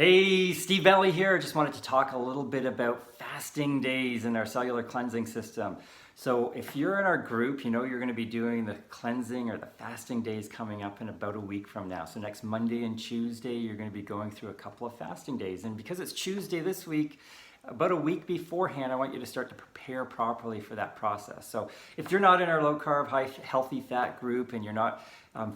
Hey, Steve Valley here. Just wanted to talk a little bit about fasting days in our cellular cleansing system. So if you're in our group, you know you're going to be doing the cleansing or the fasting days coming up in about a week from now. So next Monday and Tuesday, you're going to be going through a couple of fasting days. And because it's Tuesday this week, about a week beforehand, I want you to start to prepare properly for that process. So if you're not in our low carb, high healthy fat group and you're not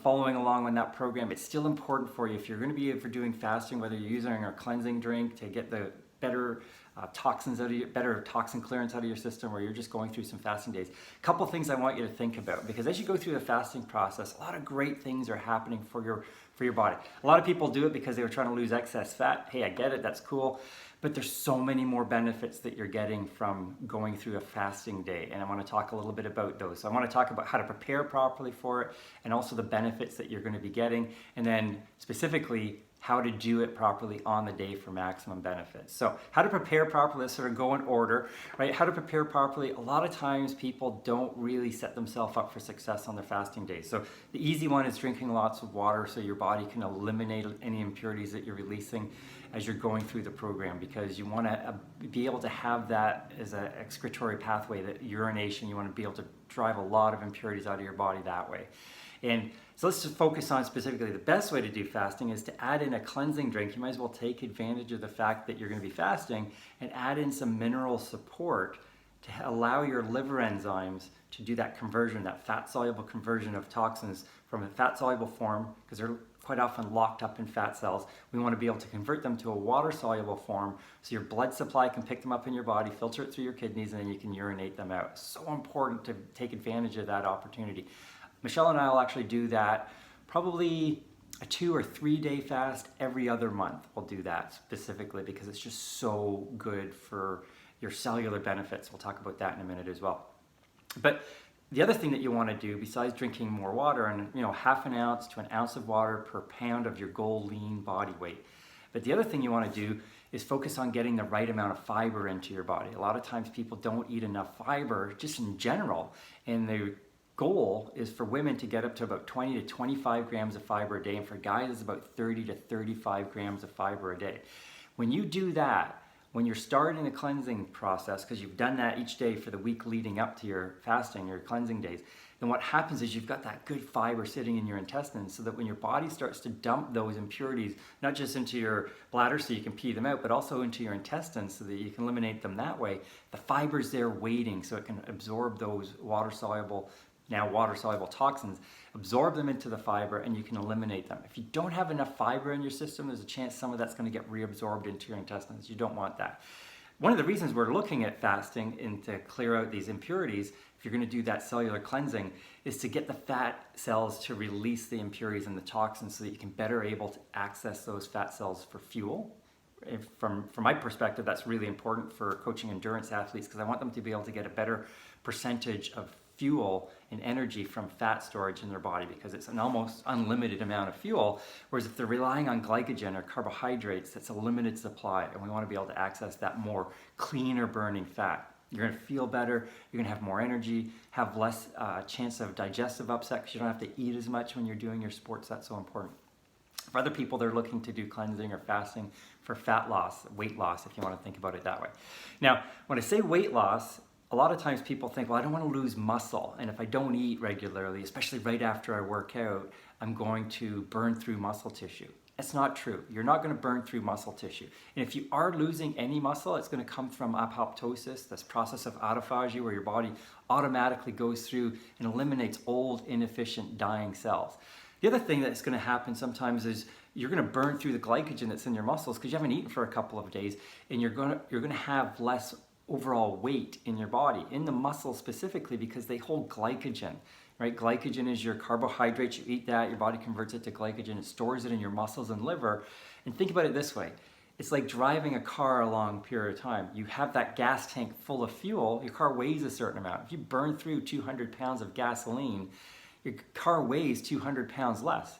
following along on that program, it's still important for you. If you're going to be doing fasting, whether you're using our cleansing drink to get the better toxins out of your, better toxin clearance out of your system, or you're just going through some fasting days. A couple things I want you to think about, because as you go through the fasting process, a lot of great things are happening for your body. A lot of people do it because they were trying to lose excess fat. Hey, I get it, that's cool. But there's so many more benefits that you're getting from going through a fasting day. And I want to talk a little bit about those. So I want to talk about how to prepare properly for it and also the benefits that you're going to be getting. And then specifically, how to do it properly on the day for maximum benefits. So how to prepare properly, let's sort of go in order, right? How to prepare properly. A lot of times people don't really set themselves up for success on their fasting days. So the easy one is drinking lots of water so your body can eliminate any impurities that you're releasing as you're going through the program, because you want to be able to have that as an excretory pathway, that urination, you want to be able to drive a lot of impurities out of your body that way. And so let's just focus on specifically the best way to do fasting is to add in a cleansing drink. You might as well take advantage of the fact that you're going to be fasting and add in some mineral support to allow your liver enzymes to do that conversion, that fat-soluble conversion of toxins from a fat-soluble form, because they're quite often locked up in fat cells. We want to be able to convert them to a water-soluble form so your blood supply can pick them up in your body, filter it through your kidneys, and then you can urinate them out. So important to take advantage of that opportunity. Michelle and I will actually do that probably a 2 or 3 day fast every other month. We'll do that specifically because it's just so good for your cellular benefits. We'll talk about that in a minute as well. But the other thing that you want to do, besides drinking more water, and half an ounce to an ounce of water per pound of your goal lean body weight. But the other thing you want to do is focus on getting the right amount of fiber into your body. A lot of times people don't eat enough fiber just in general, and the goal is for women to get up to about 20 to 25 grams of fiber a day, and for guys it's about 30 to 35 grams of fiber a day. When you do that, when you're starting the cleansing process, because you've done that each day for the week leading up to your fasting, your cleansing days, then what happens is you've got that good fiber sitting in your intestines, so that when your body starts to dump those impurities, not just into your bladder so you can pee them out, but also into your intestines so that you can eliminate them that way, the fiber's there waiting so it can absorb those water-soluble toxins, absorb them into the fiber, and you can eliminate them. If you don't have enough fiber in your system, there's a chance some of that's going to get reabsorbed into your intestines. You don't want that. One of the reasons we're looking at fasting and to clear out these impurities, if you're going to do that cellular cleansing, is to get the fat cells to release the impurities and the toxins so that you can better able to access those fat cells for fuel. From my perspective, that's really important for coaching endurance athletes, because I want them to be able to get a better percentage of fuel and energy from fat storage in their body, because it's an almost unlimited amount of fuel, whereas if they're relying on glycogen or carbohydrates, that's a limited supply, and we want to be able to access that more cleaner burning fat. You're going to feel better, you're going to have more energy, have less chance of digestive upset because you don't have to eat as much when you're doing your sports. That's so important. For other people, they're looking to do cleansing or fasting for fat loss, weight loss, if you want to think about it that way. Now, when I say weight loss, a lot of times people think, well, I don't want to lose muscle, and if I don't eat regularly, especially right after I work out, I'm going to burn through muscle tissue. That's not true. You're not going to burn through muscle tissue. And if you are losing any muscle, it's going to come from apoptosis, this process of autophagy where your body automatically goes through and eliminates old, inefficient, dying cells. The other thing that's going to happen sometimes is you're going to burn through the glycogen that's in your muscles because you haven't eaten for a couple of days, and you're going to have less overall weight in your body, in the muscles specifically, because they hold glycogen, right? Glycogen is your carbohydrate. You eat that, your body converts it to glycogen, it stores it in your muscles and liver. And think about it this way. It's like driving a car a long period of time. You have that gas tank full of fuel, your car weighs a certain amount. If you burn through 200 pounds of gasoline, your car weighs 200 pounds less,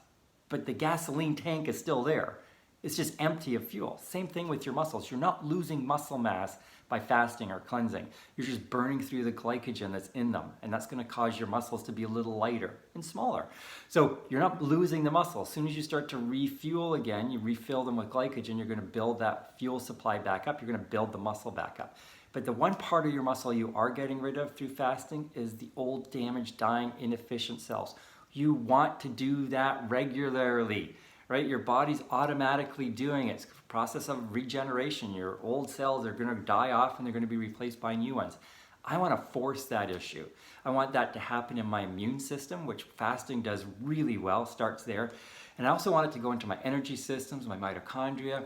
but the gasoline tank is still there. It's just empty of fuel. Same thing with your muscles. You're not losing muscle mass by fasting or cleansing. You're just burning through the glycogen that's in them, and that's going to cause your muscles to be a little lighter and smaller. So you're not losing the muscle. As soon as you start to refuel again, you refill them with glycogen, you're going to build that fuel supply back up. You're going to build the muscle back up. But the one part of your muscle you are getting rid of through fasting is the old, damaged, dying, inefficient cells. You want to do that regularly, right? Your body's automatically doing it. It's a process of regeneration. Your old cells are going to die off and they're going to be replaced by new ones. I want to force that issue. I want that to happen in my immune system, which fasting does really well, starts there. And I also want it to go into my energy systems, my mitochondria,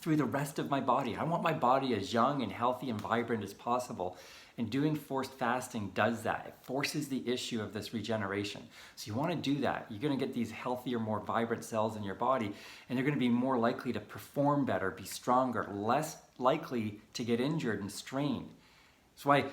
through the rest of my body. I want my body as young and healthy and vibrant as possible. And doing forced fasting does that. It forces the issue of this regeneration. So you want to do that. You're going to get these healthier, more vibrant cells in your body, and they're going to be more likely to perform better, be stronger, less likely to get injured and strained. That's why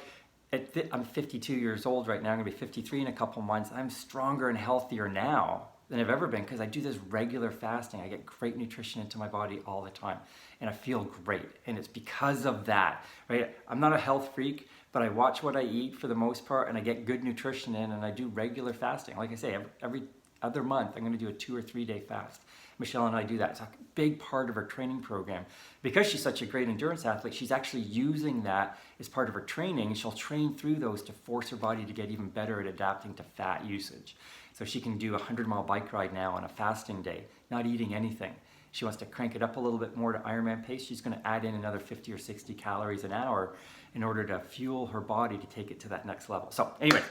I'm 52 years old right now. I'm going to be 53 in a couple months. I'm stronger and healthier now than I've ever been because I do this regular fasting. I get great nutrition into my body all the time, and I feel great. And it's because of that, right? I'm not a health freak, but I watch what I eat for the most part, and I get good nutrition in, and I do regular fasting. Like I say, every other month, I'm going to do a 2 or 3 day fast. Michelle and I do that. It's a big part of her training program. Because she's such a great endurance athlete, she's actually using that as part of her training. She'll train through those to force her body to get even better at adapting to fat usage. So she can do a 100-mile bike ride now on a fasting day, not eating anything. She wants to crank it up a little bit more to Ironman pace. She's going to add in another 50 or 60 calories an hour in order to fuel her body to take it to that next level. So anyway,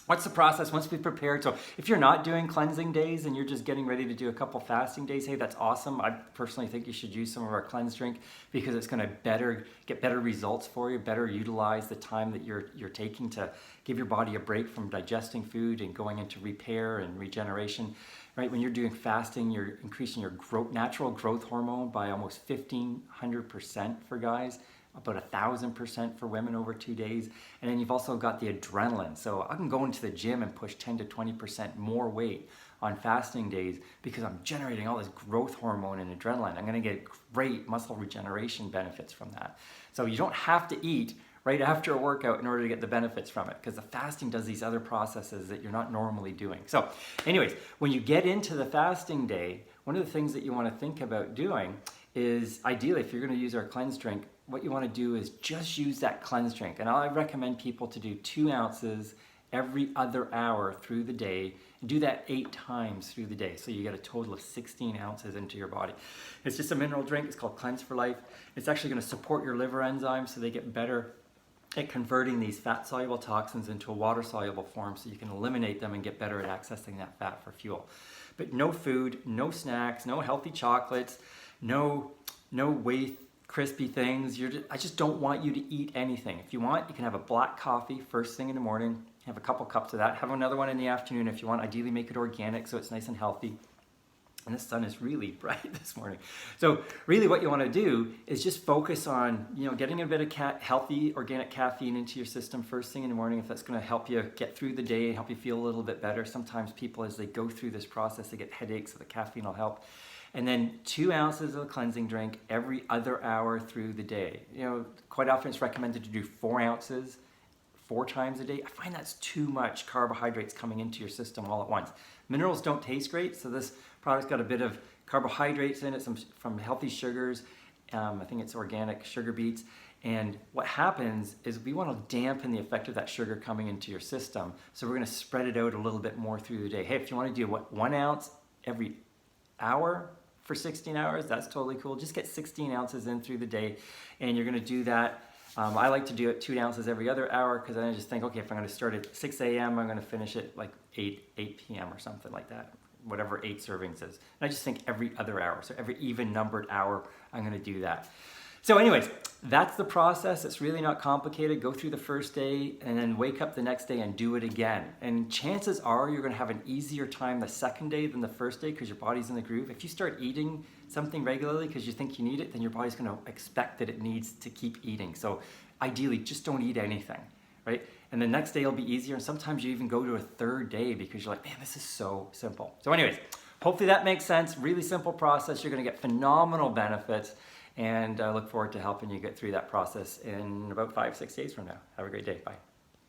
what's the process once we've prepared? So if you're not doing cleansing days and you're just getting ready to do a couple fasting days, hey, that's awesome. I personally think you should use some of our cleanse drink because it's going to get better results for you, better utilize the time that you're taking to give your body a break from digesting food and going into repair and regeneration. Right? When you're doing fasting, you're increasing your natural growth hormone by almost 1,500% for guys, about 1,000% for women over 2 days. And then you've also got the adrenaline. So I can go into the gym and push 10 to 20% more weight on fasting days because I'm generating all this growth hormone and adrenaline. I'm going to get great muscle regeneration benefits from that. So you don't have to eat right after a workout in order to get the benefits from it because the fasting does these other processes that you're not normally doing. So anyways, when you get into the fasting day, one of the things that you want to think about doing is ideally, if you're going to use our cleanse drink, what you want to do is just use that cleanse drink. And I recommend people to do 2 ounces every other hour through the day and do that 8 times through the day. So you get a total of 16 ounces into your body. It's just a mineral drink. It's called Cleanse for Life. It's actually going to support your liver enzymes so they get better at converting these fat-soluble toxins into a water-soluble form so you can eliminate them and get better at accessing that fat for fuel. But no food, no snacks, no healthy chocolates, no whey crispy things. I just don't want you to eat anything. If you want, you can have a black coffee first thing in the morning, have a couple cups of that, have another one in the afternoon if you want. Ideally make it organic so it's nice and healthy. And the sun is really bright this morning. So really what you want to do is just focus on, getting a bit of healthy organic caffeine into your system first thing in the morning if that's going to help you get through the day and help you feel a little bit better. Sometimes people, as they go through this process, they get headaches, so the caffeine will help. And then 2 ounces of a cleansing drink every other hour through the day. Quite often it's recommended to do 4 ounces 4 times a day. I find that's too much carbohydrates coming into your system all at once. Minerals don't taste great, so this product's got a bit of carbohydrates in it, some from healthy sugars. I think it's organic sugar beets. And what happens is we want to dampen the effect of that sugar coming into your system. So we're going to spread it out a little bit more through the day. Hey, if you want to do 1 ounce every hour for 16 hours, that's totally cool. Just get 16 ounces in through the day, and you're going to do that. I like to do it 2 ounces every other hour because I just think, okay, if I'm going to start at 6 a.m., I'm going to finish it like 8 p.m. or something like that, whatever 8 servings is. And I just think every other hour, so every even numbered hour, I'm going to do that. So anyways, that's the process. It's really not complicated. Go through the first day and then wake up the next day and do it again. And chances are you're going to have an easier time the second day than the first day because your body's in the groove. If you start eating something regularly because you think you need it, then your body's going to expect that it needs to keep eating. So ideally, just don't eat anything, right? And the next day will be easier. And sometimes you even go to a third day because you're like, man, this is so simple. So anyways, hopefully that makes sense. Really simple process. You're going to get phenomenal benefits. And I look forward to helping you get through that process in about 5-6 days from now. Have a great day. Bye.